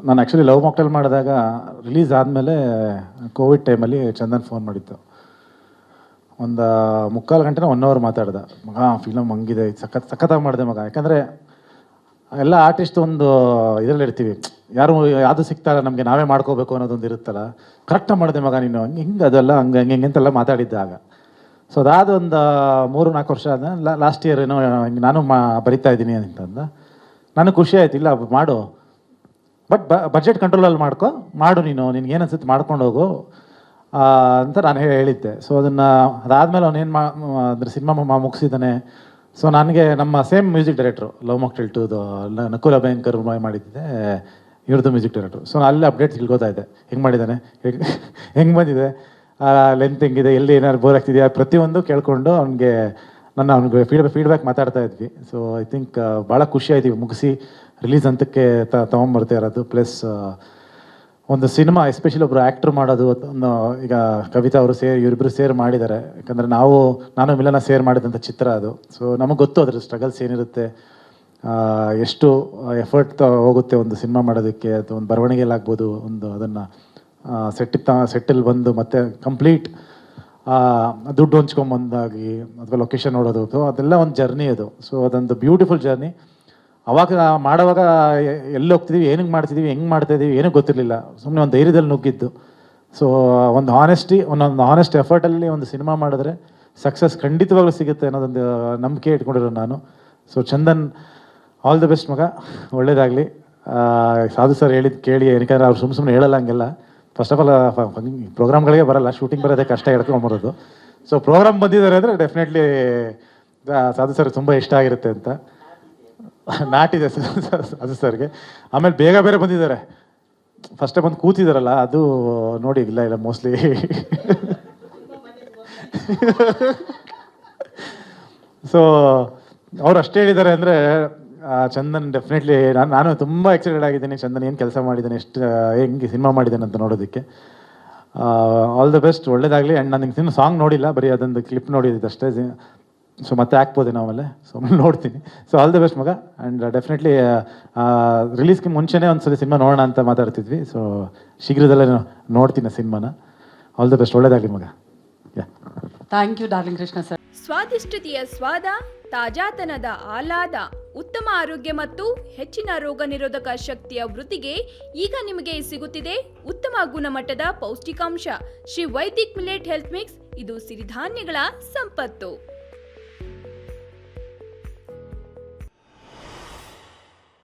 ನಾನು actually love mocktail ಮಾಡಿದಾಗ release ಆದಮೇಲೆ ಕೋವಿಡ್ ಟೈಮಲ್ಲಿ ಚಂದನ್ ಫೋನ್ ಮಾಡಿತ್ತು. ಒಂದು 3/4 ಗಂಟೆನ 1 ಅವರ್ ಮಾತಾಡ್ದೆ. ಮಗ ಫಿಲಮ್ ಹಂಗಿದೆ, ಸಖತ್ತಾಗಿ ಮಾಡಿದೆ ಮಗ. ಯಾಕಂದರೆ ಎಲ್ಲ ಆರ್ಟಿಸ್ಟ್ ಒಂದು ಇದರಲ್ಲಿ ಇರ್ತೀವಿ, ಯಾವುದು ಸಿಗ್ತಾರ ನಮಗೆ ನಾವೇ ಮಾಡ್ಕೋಬೇಕು ಅನ್ನೋದೊಂದು ಇರುತ್ತಲ್ಲ. ಕರೆಕ್ಟಾಗಿ ಮಾಡಿದೆ ಮಗ ನೀನು, ಹಿಂಗೆ ಅದೆಲ್ಲ ಹಂಗೆ ಅಂತೆಲ್ಲ ಮಾತಾಡಿದ್ದಾಗ. ಸೊ ಅದಾದ ಒಂದು 3-4 ವರ್ಷ ಆದ ಲಾಸ್ಟ್ ಇಯರ್ ಏನೋ ಹಿಂಗೆ ನಾನು ಬರಿತಾ ಇದ್ದೀನಿ ಅಂತಂದ. ನನಗೆ ಖುಷಿ ಆಯ್ತು, ಇಲ್ಲ ಮಾಡು, ಬಟ್ ಬಜೆಟ್ ಕಂಟ್ರೋಲಲ್ಲಿ ಮಾಡು ನೀನು, ನಿನ್ಗೆ ಏನು ಅನ್ಸುತ್ತೆ ಮಾಡ್ಕೊಂಡು ಹೋಗು ಅಂತ ನಾನು ಹೇಳಿದ್ದೆ. ಸೊ ಅದಾದಮೇಲೆ ಅವನೇನು ಅಂದರೆ ಸಿನಿಮಾ ಮುಗಿಸಿದ್ದಾನೆ. ಸೊ ನನಗೆ ನಮ್ಮ ಸೇಮ್ ಮ್ಯೂಸಿಕ್ ಡೈರೆಕ್ಟ್ರು ಲವ್ ಮಾಕ್ಟೇಲ್ 2ದು ನಕುಲ ಭಯಂಕರ್ ಮಾಡಿದ್ದೆ, ಇವ್ರದ್ದು ಮ್ಯೂಸಿಕ್ ಡೈರೆಕ್ಟ್ರು. ಸೊ ನಾನು ಅಲ್ಲಿ ಅಪ್ಡೇಟ್ಸ್ ತಿಳ್ಕೊತಾ ಇದ್ದೆ, ಹೆಂಗೆ ಮಾಡಿದ್ದಾನೆ, ಹೆಂಗೆ ಬಂದಿದೆ, ಲೆಂತ್ ಹೆಂಗಿದೆ, ಎಲ್ಲಿ ಏನಾದ್ರು ಬೋರ್ ಆಗ್ತಿದೆಯಾ, ಪ್ರತಿಯೊಂದು ಕೇಳಿಕೊಂಡು ಅವ್ನಿಗೆ ಫೀಡ್ಬ್ಯಾಕ್ ಮಾತಾಡ್ತಾ ಇದ್ವಿ. ಸೊ ಐ ಥಿಂಕ್ ಭಾಳ ಖುಷಿ ಆಯ್ತೀವಿ ಮುಗಿಸಿ ರಿಲೀಸ್ ಅಂತಕ್ಕೆ ತೊಗೊಂಬರ್ತಾ ಇರೋದು. ಪ್ಲಸ್ ಒಂದು ಸಿನಿಮಾ ಎಸ್ಪೆಷಲಿ ಒಬ್ಬರು ಆ್ಯಕ್ಟ್ರ್ ಮಾಡೋದು, ಒಂದು ಈಗ ಕವಿತಾ ಅವರು ಇವರಿಬ್ಬರು ಸೇರ್ ಮಾಡಿದ್ದಾರೆ. ಯಾಕಂದರೆ ನಾನು ಮಿಲನ ಸೇರ್ ಮಾಡಿದಂಥ ಚಿತ್ರ ಅದು. ಸೊ ನಮಗೆ ಗೊತ್ತು ಅದ್ರ ಸ್ಟ್ರಗಲ್ಸ್ ಏನಿರುತ್ತೆ, ಎಷ್ಟು ಎಫರ್ಟ್ ಹೋಗುತ್ತೆ ಒಂದು ಸಿನಿಮಾ ಮಾಡೋದಕ್ಕೆ, ಅಥವಾ ಒಂದು ಬರವಣಿಗೆಯಲ್ಲಾಗ್ಬೋದು, ಒಂದು ಅದನ್ನು ಸೆಟ್ಟಲ್ಲಿ ಬಂದು ಮತ್ತೆ ಕಂಪ್ಲೀಟ್ ದುಡ್ಡು ಹೊಂಚ್ಕೊಂಬಂದಾಗಿ ಅಥವಾ ಲೊಕೇಶನ್ ನೋಡೋದು, ಸೊ ಅದೆಲ್ಲ ಒಂದು ಜರ್ನಿ ಅದು. ಸೊ ಅದೊಂದು ಬ್ಯೂಟಿಫುಲ್ ಜರ್ನಿ. ಅವಾಗ ಮಾಡೋವಾಗ ಎಲ್ಲಿ ಹೋಗ್ತಿದ್ದೀವಿ, ಏನಕ್ಕೆ ಮಾಡ್ತಿದ್ದೀವಿ, ಹೆಂಗೆ ಮಾಡ್ತಾಯಿದ್ದೀವಿ ಏನೂ ಗೊತ್ತಿರಲಿಲ್ಲ. ಸುಮ್ಮನೆ ಒಂದು ಧೈರ್ಯದಲ್ಲಿ ನುಗ್ಗಿದ್ದು. ಸೊ ಒಂದು ಹಾನೆಸ್ಟ್ ಎಫರ್ಟಲ್ಲಿ ಒಂದು ಸಿನಿಮಾ ಮಾಡಿದ್ರೆ ಸಕ್ಸಸ್ ಖಂಡಿತವಾಗ್ಲೂ ಸಿಗುತ್ತೆ ಅನ್ನೋದೊಂದು ನಂಬಿಕೆ ಇಟ್ಕೊಂಡಿರೋ ನಾನು. So Chandan, all the best ಮಗ, ಒಳ್ಳೇದಾಗಲಿ. ಸಾಧು ಸರ್ ಹೇಳಿದ್ದು ಕೇಳಿ, ಏನಕ್ಕೆ ಅವ್ರು ಸುಮ್ಮನೆ ಹೇಳಲ್ಲ ಹಂಗೆಲ್ಲ. ಫಸ್ಟ್ ಆಫ್ ಆಲ್ ಪ್ರೋಗ್ರಾಮ್ಗಳಿಗೆ ಬರಲ್ಲ, ಶೂಟಿಂಗ್ ಬರೋದೇ ಕಷ್ಟ ಹೇಳ್ಕೊಂಬರೋದು. ಸೊ ಪ್ರೋಗ್ರಾಮ್ ಬಂದಿದ್ದಾರೆ ಅಂದರೆ ಡೆಫಿನೆಟ್ಲಿ ಸಾಧು ಸರ್ ತುಂಬ ಇಷ್ಟ ಆಗಿರುತ್ತೆ ಅಂತ ನಾಟಿದೆ ಸಾಧು ಸರ್ಗೆ. ಆಮೇಲೆ ಬೇರೆ ಬಂದಿದ್ದಾರೆ, ಫಸ್ಟೇ ಬಂದು ಕೂತಿದ್ದಾರಲ್ಲ, ಅದು ನೋಡಿ ಇಲ್ಲ ಮೋಸ್ಟ್ಲಿ ಸೊ ಅವ್ರು ಅಷ್ಟೇ ಹೇಳಿದ್ದಾರೆ ಅಂದರೆ ಚಂದನ್ ಡೆಫಿನೆಟ್ಲಿ ನಾನು ತುಂಬ ಎಕ್ಸೈಟೆಡ್ ಆಗಿದ್ದೀನಿ. ಚಂದನ್ ಏನು ಕೆಲಸ ಮಾಡಿದ್ದಾನೆ, ಎಷ್ಟು ಹೆಂಗೆ ಸಿನಿಮಾ ಮಾಡಿದ್ದಾನೆ ಅಂತ ನೋಡೋದಕ್ಕೆ. ಆಲ್ ದ ಬೆಸ್ಟ್, ಒಳ್ಳೇದಾಗಲಿ. ಆ್ಯಂಡ್ ನಾನು ನಿಮ್ಗೆ ಸಾಂಗ್ ನೋಡಿಲ್ಲ, ಬರೀ ಅದೊಂದು ಕ್ಲಿಪ್ ನೋಡಿದ್ದು ಅಷ್ಟೇ. ಸೊ ಮತ್ತೆ ಹಾಕ್ಬೋದು ನಾವೆಲ್ಲ, ಸೊ ನೋಡ್ತೀನಿ. ಸೊ ಆಲ್ ದ ಬೆಸ್ಟ್ ಮಗ. ಆ್ಯಂಡ್ ಡೆಫಿನೆಟ್ಲಿ ರಿಲೀಸ್ಗೆ ಮುಂಚೆನೇ ಒಂದ್ಸರಿ ಸಿನಿಮಾ ನೋಡೋಣ ಅಂತ ಮಾತಾಡ್ತಿದ್ವಿ. ಸೊ ಶೀಘ್ರದಲ್ಲೇ ನೋಡ್ತೀನಿ ಸಿನಿಮಾನ. ಆಲ್ ದ ಬೆಸ್ಟ್, ಒಳ್ಳೇದಾಗಲಿ ಮಗ. Thank you darling Krishna sir. ಸ್ವಾದಿಷ್ಟತೆಯ ಸ್ವಾದ, ತಾಜಾತನದ ಆಹ್ಲಾದ, ಉತ್ತಮ ಆರೋಗ್ಯ ಮತ್ತು ಹೆಚ್ಚಿನ ರೋಗ ನಿರೋಧಕ ಶಕ್ತಿಯ ವೃದ್ಧಿಗೆ ಈಗ ನಿಮಗೆ ಸಿಗುತ್ತಿದೆ ಉತ್ತಮ ಗುಣಮಟ್ಟದ ಪೌಷ್ಟಿಕಾಂಶ Shri Vaidik millet health mix. ಇದು ಸಿರಿಧಾನ್ಯಗಳ ಸಂಪತ್ತು.